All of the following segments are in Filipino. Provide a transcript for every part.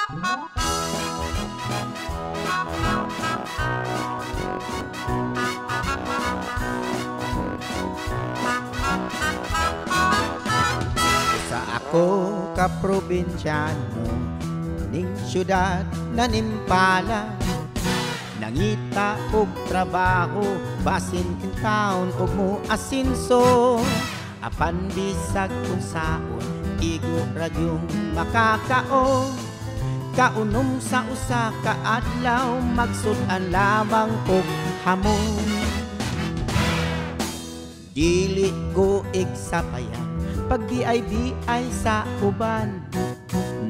Sa ako ka probinsyano ning syudad na nimpala, nangita og trabaho basin kin taon og mo asinso, apan bisag kung saon igo radyong makakaon, kaunom sa usa ka adlaw magsudan lamang og hamon. Dili ko igsapayan pag BIBI sa uban,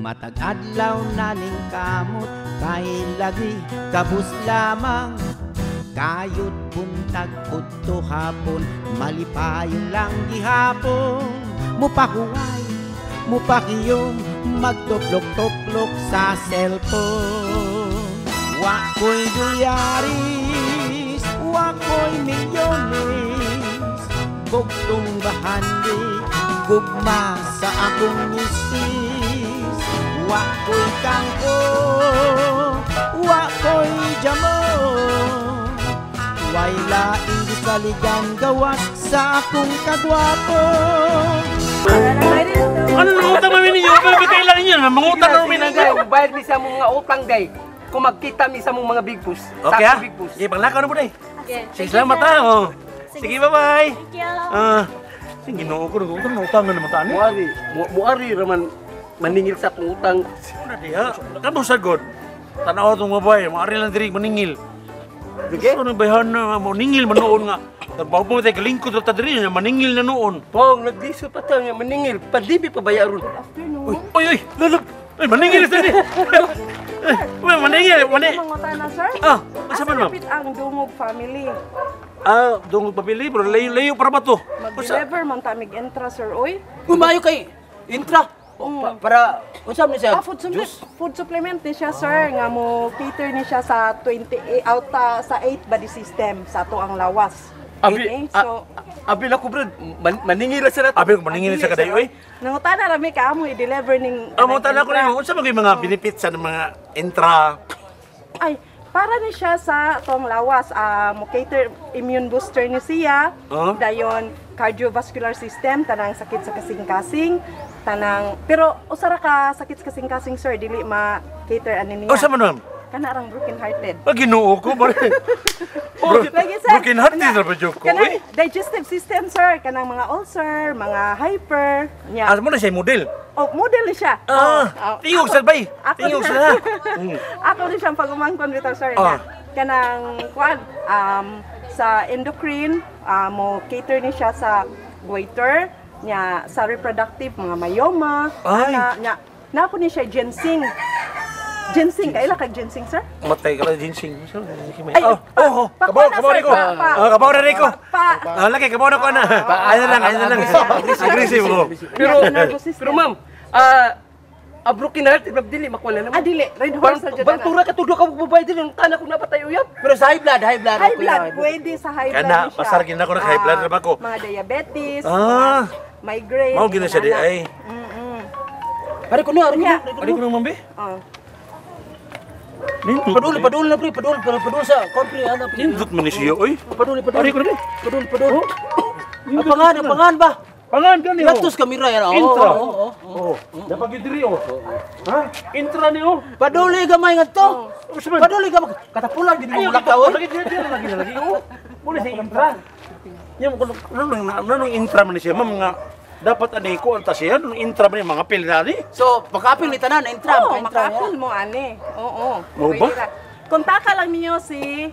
matag adlaw naning kamot kay lagi kabus lamang, kayod buntag udto hapon malipayon lang gihapon, mupahuway mupakiyom magtuplok-tuplok sa cellphone. Wa ko'y dolyaris, wa ko'y milyones, bugtong bahandi gugma sa akong misis. Wa ko'y kangko, wa ko'y jamon, way laing gisaligan gawas sa akong kagwapo. Ano nangutang kami ninyo? Pero kailangan nyo na mangutang kami na gay. Bayad mi sa mong mga utang gay. Kung magkita mi sa mong mga big boss. Okay ha? Big boss. Sige, panglakaw na po na eh. Okay. Sige, salamat ha. Sige, bye-bye. Thank you. Sige, ginoo ko. Utangan naman taan eh. Muari raman maningil sa akong utang. Ano diya? Kanong sagod? Tanaw itong mabay. Maari lang diri maningil. Sige? Gusto nang bayhan na maningil manoon nga. Trabaho po tayo kalingkod at diri na maningil na noon. Pong, nagdiso pa tayo nga maningil. Padibi pa bayaron. Uy, lalap. Ay, maningil sa diri. Maningil. Mangutan na, sir? Asa man, ma'am? Kapit ang Dungog family. Dungog pabili, bro. Layo para ba to? Mag-deliver man tamig entra, sir, oy. Umayo kay Intra. Para, unsam ni siya? Food supplement ni siya, sir. Nga mo cater ni siya sa 28 out sa 8 body system sa ato ang lawas. Abi na ko, bro. Maningil sa nato. Abi ko maningil sa kadayo, eh. Nangutan na rami ka mo i-deliver ning Amo tala ko nimo, unsa mga benefits sa mga intra? Ay, para ni siya sa tong lawas, mo cater immune booster ni siya. Dayon cardiovascular system, tanang sakit sa kasing-kasing, tanang pero usara ka sakit sa kasing-kasing, sir, dili ma-cater ani niya. Unsa man, ma'am? Kana rang broken hearted. Ginoo ko ba? Lagi, sir. Broken hearted na ba joke ko? Kanang digestive system, sir, kanang mga ulcer, mga hyper, nya. Mo na siya model. Oh, model ni siya. Tingog sa bay. Tingog sa. Ako ni siyang pagumangkon dito, sir. Kanang kuan sa endocrine, mo cater ni siya sa goiter, nya sa reproductive mga myoma, nya napo ni siya ginseng. Ginseng, kaila kag ginseng, sir? Matay ka lang ginseng. Ay, kabaw rin ko. Kabaw rin ko. Laki, kabaw na ko na. Ayun na lang. Aggressive mo. Pero ma'am, broken heart, dili makuha naman. Dili. Red horse surgery. Bantura ka tudo ka babae din, ang tanak ko napatay uyab. Pero sa high blood. High blood, pwede sa high blood Kana, ni siya. pasarkin na ko ng high blood naman ko. Mga diabetes, migraine. Mao gina siya di ay. Pare ko na, mambe. Padul na pre, padul sa company ano. Nindot man ni siya, oy. Padul. Pare ko na di. Padul. Pangan ba? Pangan ka niyo. Latos kamera yan. Intra. Dapat gidiri oh. Ha? Intra niyo. Paduli gamay nga to. Paduli gamay. Katapulan din mo lakaw. Lagi. Muli si intra. Yung nung intra man siya, ma'am nga dapat ani ko anta siya nung intra man mga pil na ni. So, pagkapil ni tanan intra, makapil mo ani. Oo. Mo ba? Kontak lang niyo si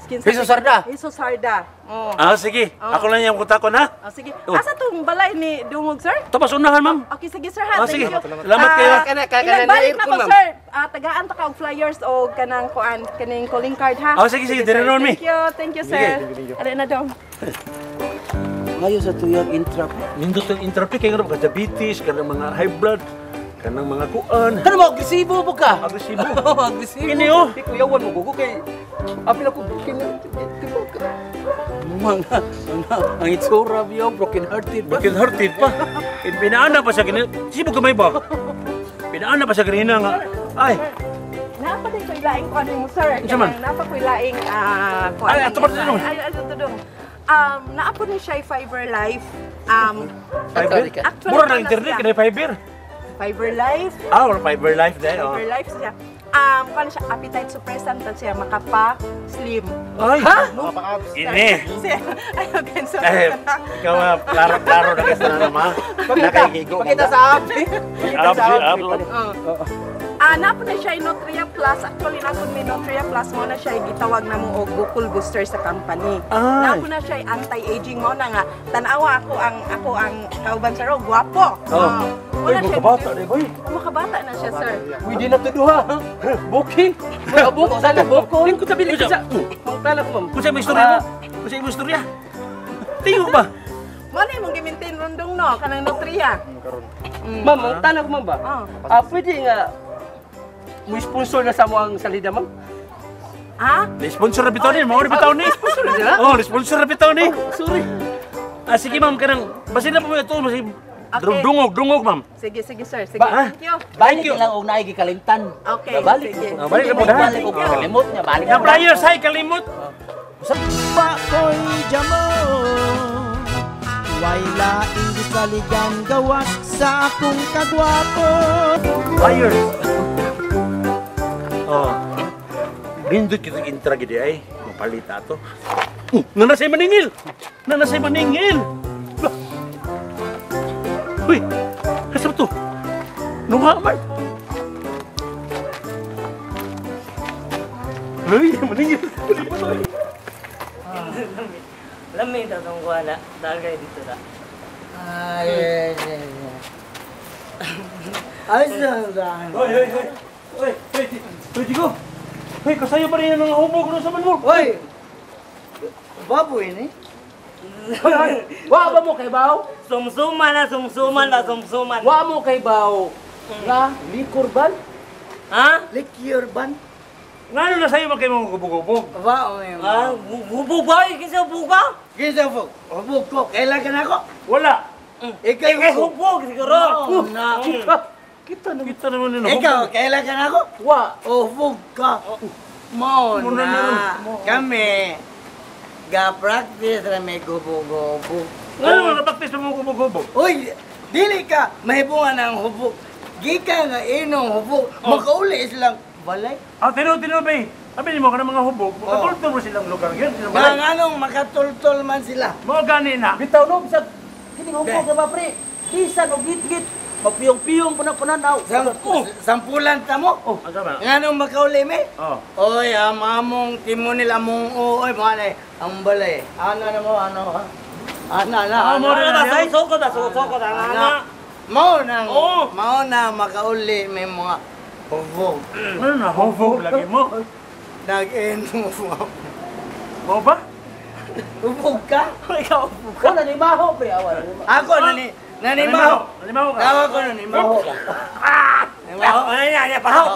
Jesus Sarda. Jesus Sarda. Sige. Ako lang yung kontak ko na. Sige. Asa tong balay ni Dungog, sir? Tapos unahan, ma'am. Okay, sige, sir. Ha. Sige. Thank you. Salamat kayo. Ilang balik na ko, sir. Tagaan ta ka og flyers o kanang kuan, kaning calling card, ha? Sige. Dire ron mi. Thank you, sir. Ari na daw. Ngayon sa tuyag intra. Nindot ang intra kay nga diabetes, kanang mga high blood, kanang mga kuan. Ano mo agresibo po ka? Agresibo. Agresibo. Ini oh. Kuyawan mo gugo kay apil ako ang itsura biyo broken hearted. Broken hearted pa. Pinaana pa siya kini. Sibo gamay ba? Pinaan na pa sa ganina nga. Ay, Napa din ko ilaing ko ano mo sir. Unsa man? Napa ko ilaing Ay, ato ba dito? Ay, ito dong. Naapo ni siya Fiber Life. fiber. Mura na internet kay fiber. Fiber Life. Ah, wala fiber life din. Oh. Fiber Life siya. Kano siya appetite suppressant siya makapa slim. Ay, ini. Ay, again so. Ikaw klaro na kasi na naman. Nakahigo. Pakita sa app. Napo na siya Nutria Plus. Actually, napo may Nutria Plus mo na siya gitawag na mo og Bukol Booster sa company. Napo na siya anti-aging mo na nga. Tanawa ako ang kauban sa ro, gwapo. Uy, makabata na boy. Makabata na siya, sir. Uy, di na to duha. Booking. Buko sana buko. Ning ko tabili ko sa. Tala ko ma'am. Kusa mo istorya mo? Kusa mo istorya? Tingog ba? Mali mong gimintin rundong no kanang Nutria. Ma'am, ang tala ko ma'am ba? Pwede nga mo sponsor na sa mo ang salida ma'am. Ha? Sponsor na bitaw ni, mao ni bitaw ni. Sponsor na sila? Oh, sponsor na bitaw ni. Sorry. Sige ma'am, kanang basin na po mo ito, Okay. dungog ma'am. Sige, sige, sir. Sige, Ba- thank you. Balik lang og naay gikalimtan. Okay, Balik. sige. Balik na po na. Balik og kalimot niya, balik. Yung players ay kalimot. Pa ko'y jamo Way laing gisaligan gawas sa akong kagwapo Players. Oh. Bindot kita intra gidi ay. Mapalita to. Nanasay maningil. Nanasay maningil. Uy, kasap to. Nunga man. Uy, maningil. Lamig na itong kuha dagay dito na. Ay. Ay, saan? Uy, Tigo. Uy, kasayo pa rin yung mga hubog na sa man mo. Hoy. Baboy ni. Wa ba mo kay baw? Sumsuman na sumsuman. Wa mo kay baw. Nga likur ban? Ha? Likur ban? Ngano na sa'yo ba kayo mga hubog-hubog? Wa o may. Hubog ba? Kinsa hubog ba? Kinsa fog? Hubog ko. Kailan ka na ako? Wala. Ikay hubog. Hubog siguro. Na. Kita naman yun. Ikaw, kailan ka na ako? Wa. Hubog ka. Mo na. Kami. Ga-practice na may hubog-hubog. Ngano na practice mo mga hubog-hubog? Uy, dili ka mahibungan ng hubog. Gika nga inong hubog. Makauli silang balay. Tino, bay. Sabi mo ka ng mga hubog, makatultol mo silang lugar yun. Nga nganong makatultol man sila. Mga gani na. Bitaw no, bisag kining hubog ka ba pre? Bisan o git-git. Magpiyong-piyong pananaw. Sampulan ta mo. Ano ba? Nganong makauli me? Oh. Oy, among timo nila mong oy mga ang balay. Ano na mo ano ha? Ana. mo rin na yan. Soko da. Mao na makauli may mga hubog. Ano na, hubog lagi mo. Nag-eno mo. Mo ba? Hubog ka? Ikaw hubog ka. Nanimaho pre awan. Ako nanimaho. Nalimaho ka. Tawa ko nanimaho. Nanimaho. Ay, pahaw.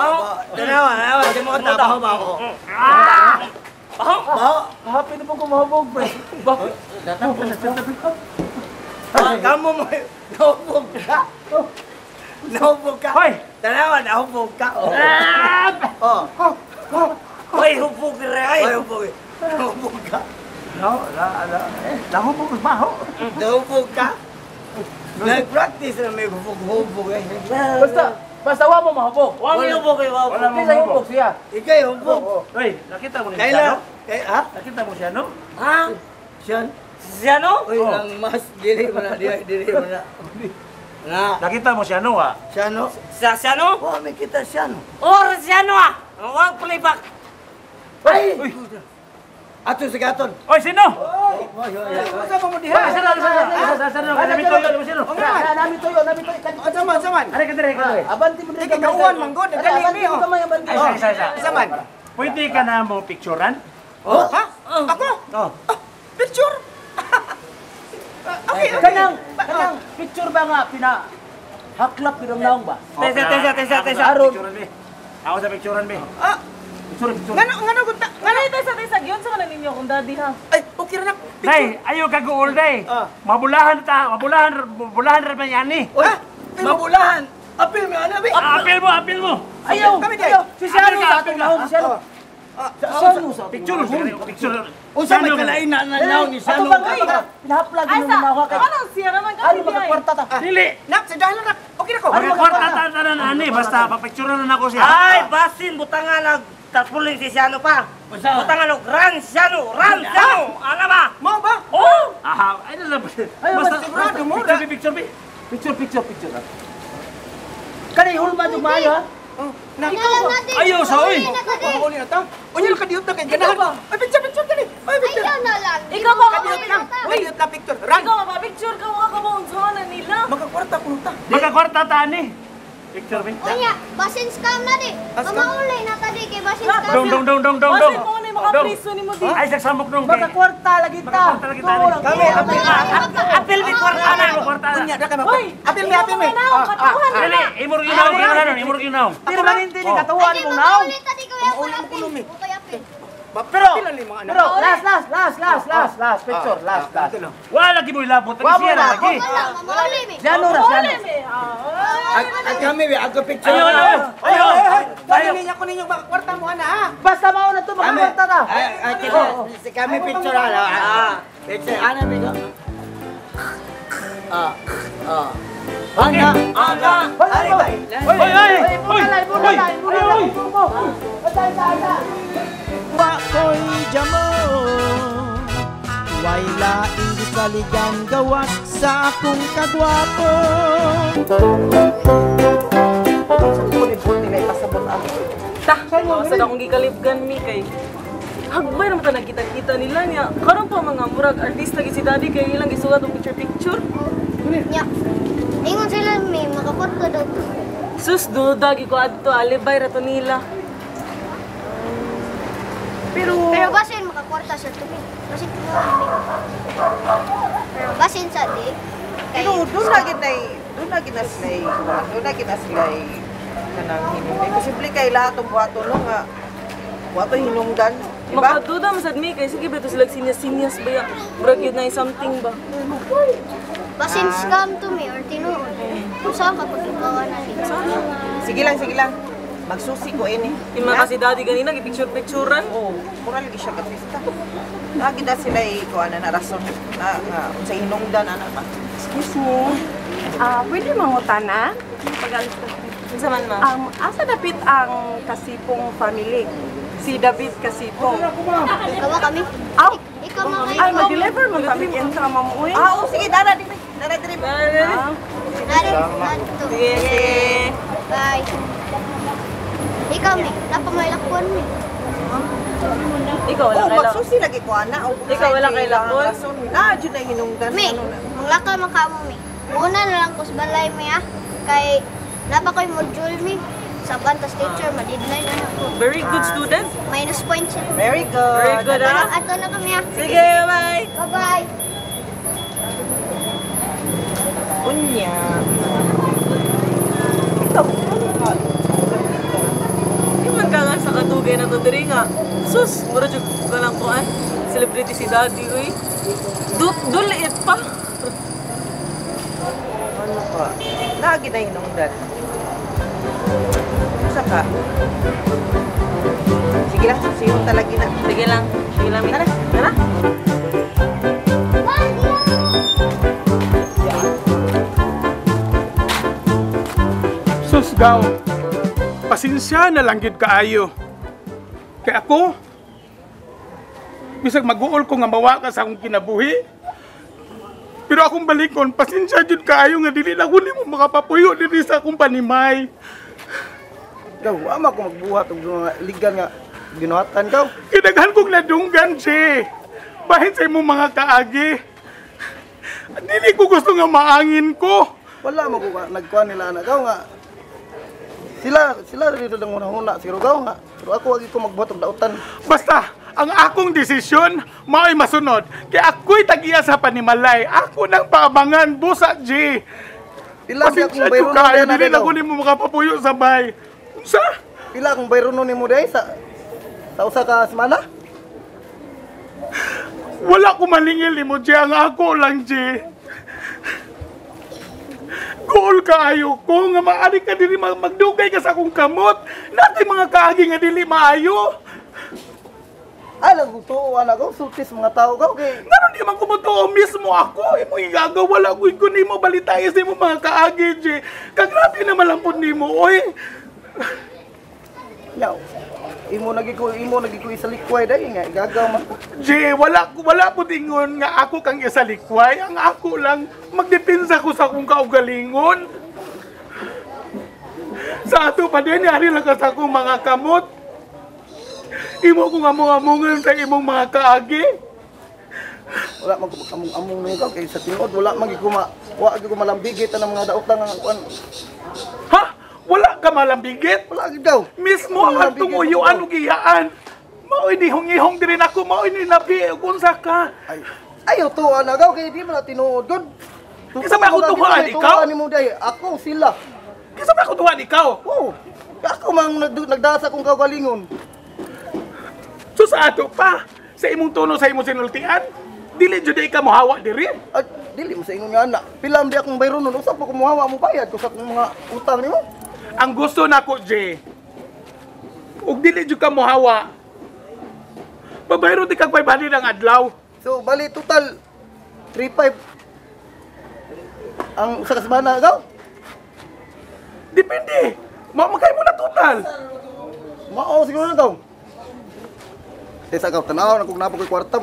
Tanawa, di mo tapaho ba ako? Baho. Happy na po kumahubog pre. Bakit? Kamu mo nahubog ka. Nahubog ka. Hoy! Tanawa, nahubog ka. Hoy, hubog dire ay. Nahubog. Nahubog ka. Nahubog ka baho. Nahubog ka. Nag-practice na may hubog eh. Basta wa mo mahubog. Wa mi hubog kay wa. Wala mo Kisa hubog. hubog siya. Ikay hubog. Hoy, nakita mo ni Kailan? Siano? Ha? Nakita mo siya, no? Ha? Siyan? Siya no? Uy, ang mas dili mo na. Na. Nakita mo siya, no? Siya no? Siya no? Oh, may kita siya no. Or siya no ah. Wag playback. Ay! Ato sa gaton. Oy, sino? Sama mo diha. Nami toyo. Saman. Are ka dire, Abanti mo diri. Kauwan man god. Dali mo. Isa. Saman. Pwede ka na mo picturean? Oh, ha? Ako? Oh. Picture? Okay. Kanang picture ba nga haklap pinang naong ba? Tesa. Aron. Picturean, be. Ako sa picturean, be. Picture. Ngano gud tesa gyon sa kanan ninyo kung daddy ha. Ay, okay ra na. Day, ayo ka gool day. Mabulahan ra man yan ni. Oy, mabulahan. Apil mo, ano, be? Apil mo. Ayaw! Kami di. Ayaw! Si Shano Apil ka, sa apil atong ka. naon, si Shano. Shano sa Picture. Unsa may kalain na naw ni Ato Sano? ba nga? Pinahaplag Ay, yung nawa kay. Ano siya naman Ari magkakwarta ta. Dili. Nak, sa dahil na. Okay na ko. Magkakwarta tanan ani basta papicture na ako siya. Ay, basin, butangan nag tapuling si Siano pa. Butangan nag run Siano. Ano ba? Mo ba? Oh! Aha, ay na lang. mas sigurado mo, Picture. Picture. Kani hulma jud maayo ha. Nak, Ayaw sa oy. uli na ta. Unya ka diot na kay ganahan. Ay, picture kani. Ay, picture. Ayaw na lang. Ikaw ba Kadiot lang. Ay, diot na picture. Run. Ikaw ba picture ka mga kabunsonan nila? Magkakwarta ko ta. Magkakwarta ta ani. Picture mi. Unya, basin scam na di. Kamaulay na tadi kay basin scam. Dong. Basin mo na makapriso ni mo di. Ay sagsambok nung. Magkakwarta lagi ta. Magkakwarta lagi ta. Kami, Apil mi kwarta na. Unya na kay mapil. Apil mi. Dili, imurog yun now. Pero maninti ni katuwa ni mong naon. Kamaulay tadi ko ya. Maulam ko lumi. Okay, apil. Pero mga anak. pero last picture, last. Wala lagi mo ilabot. Wa mo Siya na. lagi. Wala, mamaulay mi. Shano ra Shano. At kami, ako picture. Ayaw. Niya ko ninyo makakwarta mo ana ha. Basta mao na to magkakwarta ta. Si kami picture ala. Picture ana mi do. Ana. Ari bay. Wa ko'y jamo Way laing gisaligan gawas sa akong kagwapo Sa akong gikalipgan mi kay hagbay naman ta nagkita-kita nila niya. Karon pa mga murag artista gi si Daddy kay ilang gisugat og picture. Nya. Ingon sila may makakwarta daw. Sus duda gi ko adto alibay ra to nila. Pero basin makakwarta sa tubig. Basin ko Pero basin sa di. Pero doon na kita sila kanang hinungdan. Posible kay lahat ng buhato no nga buhato hinungdan. Diba? Makaduda man sad mi kay sige ba to sila sinyas ba ya? Murag yun na something ba? Basin scam to me or tinuod. Kung saan ka pag-ibawa na nila. Sige lang. Magsusi ko ini. Ima kasi Daddy ganina gi-picturean. Oh, mura lagi siya katista. Lagi na sila ko na rason na sa hinungdan ana pa. Excuse me. Pwede mangutana? Pagalit ka. Unsa man ma? Asa dapit ang Kasipong family? Si David Kasipong. Ikaw ba kami? Aw! Ikaw mga Ay, kayo. mag-deliver mo kami yan sa mamuwi. Oo, sige, dara diri. Dari, Sige. bye. Ikaw, mi. Napamalakuan mi. Ikaw wala Oh, kay magsusi lagi ko ana. Ikaw wala kay lakon? Rason na jud na hinungdan. Mi, manglakaw man ka mo, mi. Una na lang kus balay mi, ah. Kay, napa ko'y module, mi. Sa Bantas teacher, ma-deadline na ako. Very good student. Minus points siya. Very good. Very good ah. Ato na kami, ah. Sige, bye. Bye-bye. Unya. Di man ka nga sa katugay na to diri nga. Sus, mura jud ka lang kuan. Celebrity si Daddy uy. Duliit pa. Ano pa? Lagi na hinungdan. Usa ka? Sige lang, susihon talaga na. Sige lang. Mi. Tara. Susgaw, pasensya na lang gid kaayo. Kay ako, bisag mag-uol ko nga mawa ka sa akong kinabuhi. Pero akong balikon, pasensya jud kaayo nga dili na huli mo makapapuyo diri sa akong panimay. Gaw, ama ko magbuhat og mga ligan nga ginuhatan gaw. Kinaghan kong nadunggan, Che. Bahin sa imong mga kaagi. Dili ko gusto nga maangin ko. Wala mo ko nagkuan nila na gaw nga. Sila dito lang una-una siguro gaw nga. Pero ako wagi ko magbuhat og dautan. Basta, ang akong desisyon, mao'y masunod. Kaya ako'y tagiya sa panimalay. Ako nang paabangan, busa, G. Pila siya Pasensya kung ko bayro kayo, na dili gaw. na kunin mo makapapuyo sa bay. Unsa? Pila kung bayro ni mo day sa usa ka semana? Wala ko maningil ni mo, G. Ang ako lang, G. Goal kaayo ko nga maari ka diri magdugay ka sa akong kamot. Natay mga kaagi nga dili maayo. Alam ko to, anak ko, sultis mga tao ka, okay? Ngayon di man kumutuo mismo ako. Imo igagawa lang ko nimo balitayos nimo mga kaagi, J. Kagrabe na malampod nimo, oy. Yaw. Imo nagi ko isa likway dai nga igagaw man. J, wala po dingon nga ako kang isa likway. Ang ako lang magdepensa ko sa akong kaugalingon. Sa ato pa din yari lang ka sa akong mga kamot. Imo ko among-amongan sa imong mga kaagi. Wala man ko among na ikaw kay sa tinuod wala man ko malambigit ang mga daotang ang kuan. Ha? Wala ka malambigit? Wala gid daw. Mismo ang tumuyuan ug giyaan. Mao ini hungihong diri nako, mao ini nabi unsa ka? Ayaw to anagaw kay di man tinuod gud. Kisa ba ako tuhaan ikaw? Ani mo day, ako sila. Kisa ba ako tuhaan ikaw? Oo. Ako mang nagdasa kong kaugalingon. So sa ato pa, sa imong tono sa imong sinultian, dili jud ka mohawa diri. Dili mo sa ingon nga anak. Pilam di akong bayron nun, usap ko kumuhawa mo bayad ko sa mga utang nimo. Ang gusto nako, J. Ug dili jud ka mohawa. Babayro di kag 500 ang adlaw. So bali total 3.5 ang sa kasbana gaw. Depende. Makay mo na total. Mao siguro na gaw. Sa gaw tanaw na kung napo koy kwarta.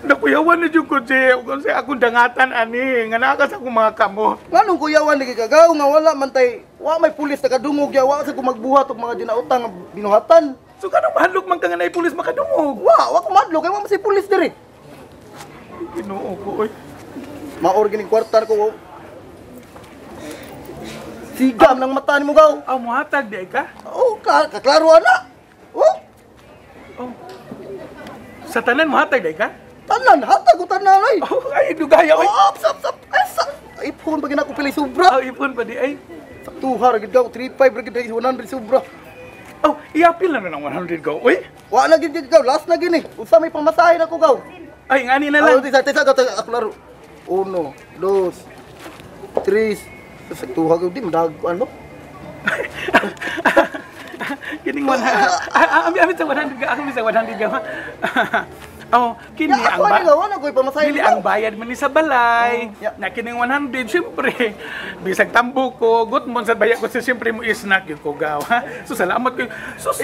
Nakuyawan na dyan ko, J. Kung sa akong dangatan, ani. Nga nakas akong mga kamo. Nganong kuyawan ni kagaw nga wala man tay. Wa may pulis nakadungog ya. Wa sa kung magbuhat og mga dinautang nga binuhatan. So kanong mahadlok man ka nga na pulis makadungog? Wa ko madlok. Kaya wa man si pulis diri. Ginoo ko, oy. Maor gining kwarta ko. Sigam ng mata ni mo gaw. Muhatag di ka? Oo, kaklaro na. Oo. Sa tanan mohatag di ka? Tanan, hatag ko tanan ay. Ay, dugaya, oy. Sap. Ay, ipon pa ginako pili sobra. Ipon pa di ay. Sa tuhar gid gaw 35 ra gid 100 sobra. Iapil na ng 100 gaw, oy. Wa na gid gaw, last na gini. Unsa may pamasahe na ko gaw? Ay, ngani na lang. Tisa ako laro. 1, 2, 3. Sa tuhar gid di madag ano? Kining 100. Ami sa 100 ga, ako sa 100 ga. Kini ang pamasahe. Dili ang bayad man ni sa balay. Na kining 100 syempre bisag tambo ko, gut mon sa bayad ko syempre mo isnak gyud ko gaw, ha. So salamat ko. Sus.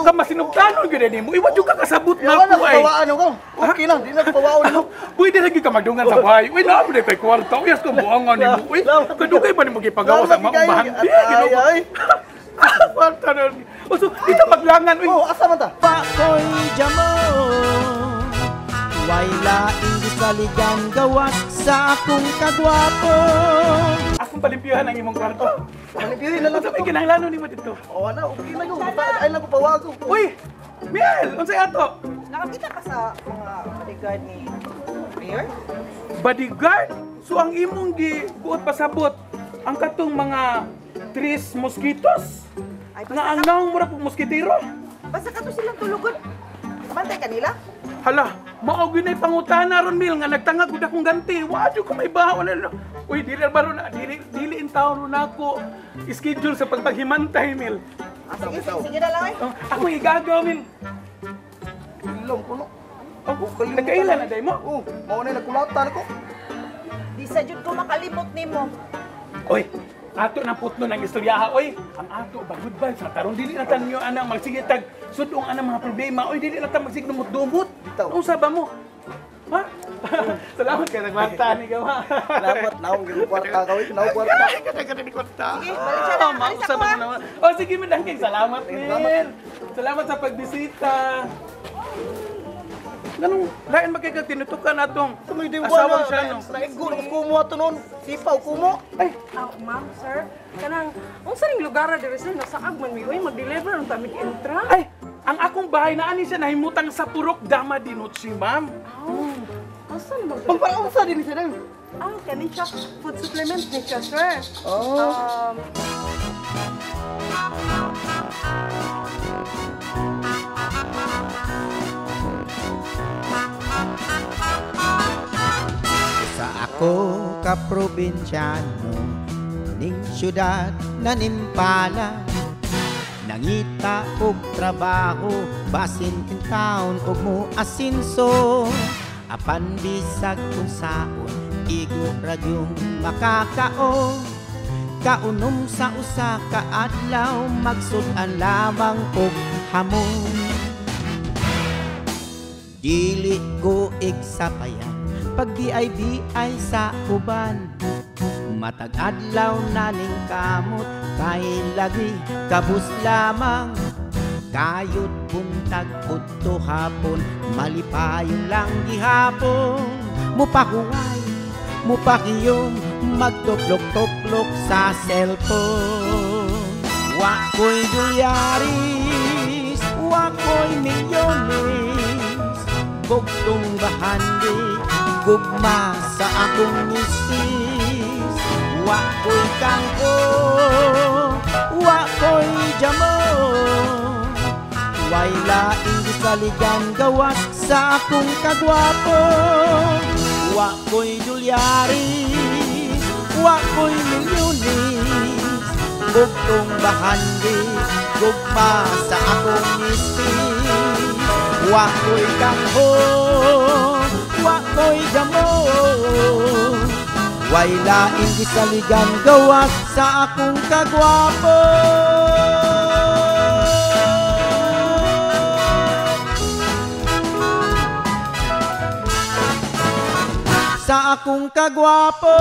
Ka masinugtanon gyud nimo. Iwa jud ka kasabot na ko ay. Pawaan ko. Okay lang, di na ko pawaon mo. Pwede lagi ka magdungan sa bahay. Uy, na mo kay kwarta. Uyas ko buangan nimo. Uy, kadugay pa nimo gipagawa sa mga bahandi. Ay. Kwarta na. So, dito maglangan. Uy, asa man ta? Pakoy jamo. Way laing gisaligan gawat sa akong kagwapo. Akong palimpyuhan ang imong kwarto. Palimpyuhin na lang sa may kinahanglanon nimo dito. Na, okay na yun. Ay lang ko pawago. Uy, Miel, unsay ato? Nakakita ka sa mga bodyguard ni Mayor? Bodyguard? So ang imong gibuot pasabot ang katong mga 3 mosquitos? Nga ang mura pong moskitero? Basta ka to silang tulugon. Bantay kanila? Hala, mao gyud nay pangutana ron Mil nga nagtangag gud akong ganti. Wa jud ko may bahaw na. Uy, dili baro na dili in taon ron ako schedule sa pagpaghimantay Mil. Sige na lang ay. Ako igagaw Mil. Ilong ko no. Nagkailan na day mo? Mao na nagkulatan ko. Di sa jud ko makalimot nimo. Oy, ato na putno ng istoryaha. Oy, ang ato ba goodbye sa taron dili na tanyo anang magsigitag sudong anang mga problema. Oy, dili na ta magsigdumot-dumot. Unsa ba mo? Ha? Salamat kay nagwanta ni gawa. Salamat naong kwarta ka oy, naong kwarta. Kada ni kwarta. Sige, balik siya na. Alis ako ha. Sige, madangking salamat Mil. Salamat sa pagbisita. Ganong lain magkikag tinutukan atong asawang siya no. Naigul ko kumo ato noon. Sipaw kumo. Ay, ma'am, sir. Kanang unsa ning lugar diri sir nasaag man mi oy mag-deliver ang tamig entra. Ay, ang akong bahay na ani siya nahimutang sa Purok Dama Dinotsi, ma'am. Asa naman? Pagpalaunsa din siya din. Kani siya food supplement ni siya, sir. Sa ako ka probinsyano, ning syudad nanimpala. Nangita og trabaho, basin in town og mo asinso. Apan bisag kung saon, igo radyong makakao. Kaunom sa usa ka adlaw, magsudan lamang og hamon. Dili ko igsapayan, pag BIBI sa uban. Matag adlaw naning kamot, kay lagi kabus lamang. Kayod buntag udto hapon, malipayon lang gihapon. Mupahuway, mupakiyom, magtuplok-tuplok sa cellphone. Wako'y dolyaris, wako'y milyones. Bugtong bahandi, gugma sa akong misis. Wako'y kangko, wako'y jamon. Way laing gisaligan gawas sa akong kagwapo. Wako'y dolyaris, wako'y milyones. Bugtong bahandi, gugma sa akong misis. Wako'y kangko, wako'y jamon. Way laing gisaligan gawas sa akong kagwapo. Sa akong kagwapo.